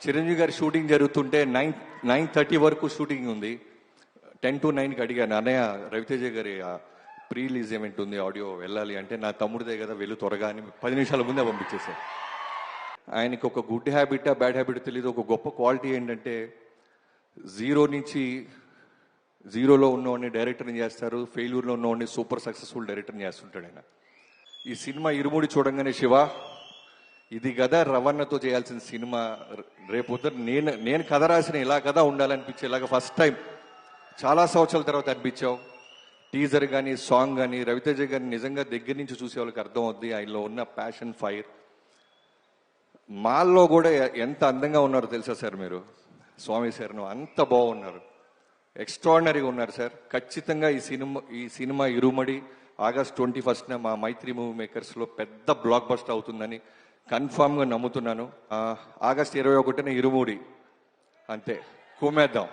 చిరంజీవి గారి షూటింగ్ జరుగుతుంటే 9:30 వరకు షూటింగ్ ఉంది. 10 to 9కి అడిగాను, అన్నయ్య రవితేజ గారి ప్రీ రిలీజ్ ఈవెంట్ ఉంది, ఆడియో వెళ్ళాలి అంటే, నా తమ్ముడిదే కదా వెళ్ళు త్వరగా అని 10 నిమిషాల ముందే పంపించేశారు. ఆయనకి ఒక గుడ్ హ్యాబిటా బ్యాడ్ హ్యాబిట్ తెలియదు. ఒక గొప్ప క్వాలిటీ ఏంటంటే జీరోలో ఉన్నవాడిని డైరెక్టర్ని చేస్తారు, ఫెయిల్యూర్లో ఉన్నవాడిని సూపర్ సక్సెస్ఫుల్ డైరెక్టర్ని చేస్తుంటాడు ఆయన. ఈ సినిమా ఇరుముడి చూడంగానే శివ ఇది కదా రవణతో చేయాల్సిన సినిమా, రేపొద్దు నేను కథ రాసిన ఇలా కథ ఉండాలనిపించేలాగా ఫస్ట్ టైం చాలా సంవత్సరాల తర్వాత అనిపించావు. టీజర్ కానీ సాంగ్ కానీ రవితేజ గారిని నిజంగా దగ్గర నుంచి చూసే వాళ్ళకి అర్థం అవుద్ది ఆయనలో ఉన్న ప్యాషన్, ఫైర్. మాల్లో కూడా ఎంత అందంగా ఉన్నారో తెలుసా సార్ మీరు? స్వామి సార్ను అంత బాగున్నారు, ఎక్స్ట్రాడినరీగా ఉన్నారు సార్. ఖచ్చితంగా ఈ సినిమా ఇరుమడి August 21న మా మైత్రి మూవీ మేకర్స్లో పెద్ద బ్లాక్ బస్టర్ అవుతుందని కన్ఫామ్గా నమ్ముతున్నాను. August 21న ఇరుముడి, అంతే కుమ్మేద్దాం.